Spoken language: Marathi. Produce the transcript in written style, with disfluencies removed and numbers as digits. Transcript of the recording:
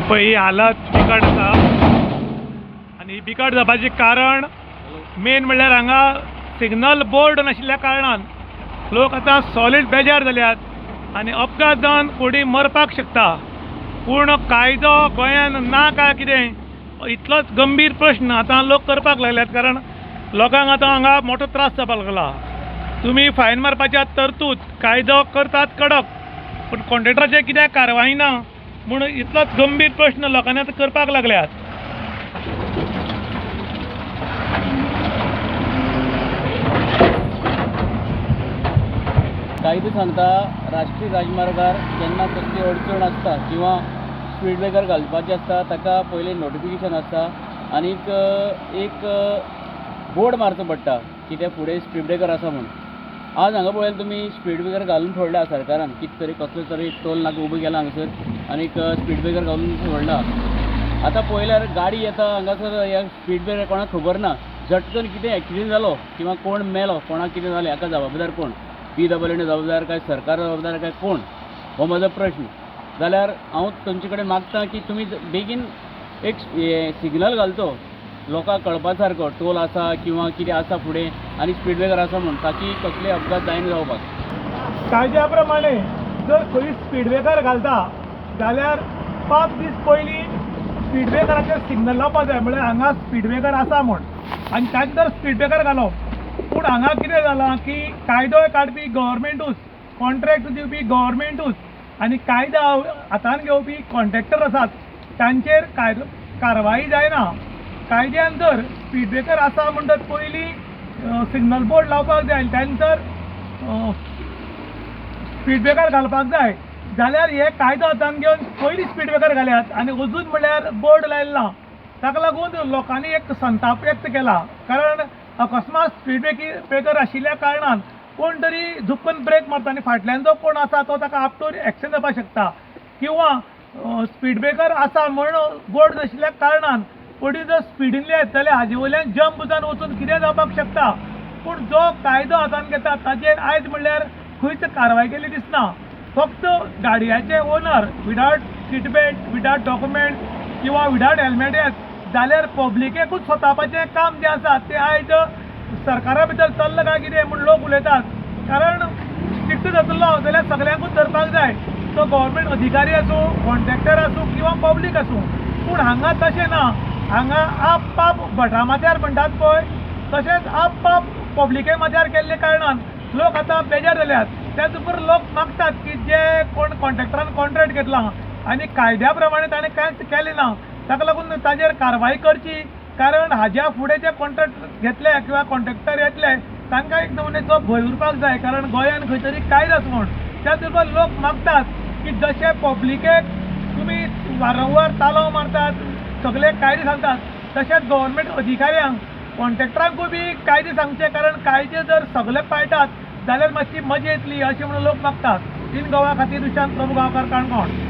पळय ही हालत बिकट आसा आनी ही बिकट जावपाचें कारण मेन म्हणल्यार हांगा सिग्नल बोर्ड नाशिल्ल्या कारणान लोक आतां सॉलीड बेजार जाल्यात आनी अपघात जावन कोणी मरपाक शकता। पूण कायदो गोंयान ना काय कितें इतलोच गंभीर प्रश्न आतां लोक करपाक लागल्यात, कारण लोकांक आतां हांगा मोठो त्रास जावपाक लागला। तुमी फायन मारपाच्या तरतूद कायदो करतात कडक, पूण कॉन्ट्रॅक्टराचेर कित्याक कारवाही ना म्हूण इतलोच गंभीर प्रश्न लोकांनी आतां करपाक लागल्यात। कायदो सांगता राष्ट्रीय राजमार्गार जेन्ना कसली अडचण आसता किंवा स्पीड ब्रेकर घालपाचें आसता ताका पयलीं नोटिफिकेशन आसता आनीक एक बोर्ड मारचो पडटा की ते फुडें स्पीड ब्रेकर आसा म्हूण। आज हांगा पळयलें तुमी स्पीड ब्रेकर घालून सोडला सरकारान, कितें तरी कसलो तरी टोल नाका उबो केला हांगासर आनीक स्पीड ब्रेकर घालून सोडला। आतां पळयल्यार गाडी येता हांगासर ह्या स्पीड ब्रेकर कोणाक खबर ना, झटकन कितें एक्सिडेंट जालो किंवा कोण मेलो, कोणाक कितें जालें हाका जबाबदार कोण? PWD जबाबदार काय सरकार जबाबदार काय कोण? हो म्हजो प्रश्न। जाल्यार हांव तुमचे कडेन मागतां की तुमी बेगीन एक सिग्नल घालचो लोकांक कळपा सारको, टोल आसा किंवा कितें आसा फुडें आनी स्पीड ब्रेकर आसा म्हूण, ताकी कसले अपघात जायना जावपाक। कायद्या प्रमाणे जर खंय स्पीड ब्रेकर घालता जाल्यार 5 दीस पयलीं स्पीड ब्रेकराचेर सिग्नल लावपाक जाय, म्हळ्यार हांगा स्पीड ब्रेकर आसा म्हूण, आनी ताचे तर स्पीड ब्रेकर घालप। पूण हांगा कितें जालां की कायदो काडपी गव्हर्मेंटूच, कॉन्ट्रॅक्ट दिवपी गव्हर्मेंटूच आनी कायदो हातान घेवपी कॉन्ट्रॅक्टर आसात तांचेर कारवाही जायना। कायद्यान जर स्पीड ब्रेकर आसा म्हणटच पयलीं सिग्नल बोर्ड लावपाक जाय, त्यानंतर स्पीड ब्रेकर घालपाक जाय, जाल्यार हे कायदो हातान घेवन पयलीं स्पीड ब्रेकर घाल्यात आनी अजून म्हणल्यार बोर्ड लायले ना। ताका लागून लोकांनी एक संताप व्यक्त केला, कारण अकस्मात स्पीड ब्रेकर आशिल्ल्या कारणान कोण तरी झुकून ब्रेक मारता आनी फाटल्यान जो कोण आसा तो ताका आपटून एक्सिडेंट जावपाक शकता, किंवा स्पीड ब्रेकर आसा म्हण बोर्ड नाशिल्ल्या कारणान कोणी जर स्पिडीन येत जाल्यार हाजे वयल्यान जंप जावन वचून कितें जावपाक शकता। पूण जो कायदो हातान घेता ताचेर आयज म्हणल्यार खंयच कारवाय केली दिसना। फक्त गाडयाचे owner without seat belt, without document किंवा विदाउट हेल्मेट येत जाल्यार पब्लिकेकूच सोंपपाचें काम जें आसा तें आयज सरकारा भितर चल्लां काय कितें म्हूण लोक उलयतात। कारण स्ट्रिक्ट जातलो जाल्यार सगळ्यांकूच धरपाक जाय, तो गव्हर्मेंट अधिकारी आसूं, कॉन्ट्रॅक्टर आसूं किंवा पब्लीक आसूं। पूण हांगा तशें ना, हांगा आप भटा माथ्यार म्हणटात पळय तशेंच आप पब्लिके माथ्यार केल्ले कारणान लोक आतां बेजार जाल्यात। त्याच बरोबर लोक मागतात की जे कोण कॉन्ट्रॅक्टरान कॉन्ट्रॅक्ट घेतला आनी कायद्या प्रमाणे ताणें कांयच केलें ना, ताका लागून ताजेर कारवाय करची। कारण हाज्या फुडें जे कॉन्ट्रॅक्ट घेतले किंवा कॉन्ट्रॅक्टर येतले तांकां एक नमुनेचो भंय उरपाक जाय, कारण गोंयान खंय तरी कायदो आसा म्हूण। त्याच बरोबर लोक मागतात की जशे पब्लिकेक तुमी वारंवार तालो मारतात, सगळे कायदे सांगतात, तशेंच गव्हर्मेंट अधिकाऱ्यांक कॉन्ट्रॅक्टरांकूय बी कायदे सांगचे, कारण कायदे जर सगळे पाळटात जाल्यार मातशी मजा येतली अशें म्हणून लोक मागतात। इन गोवा खातीर प्रभू गांवकार काणकोण।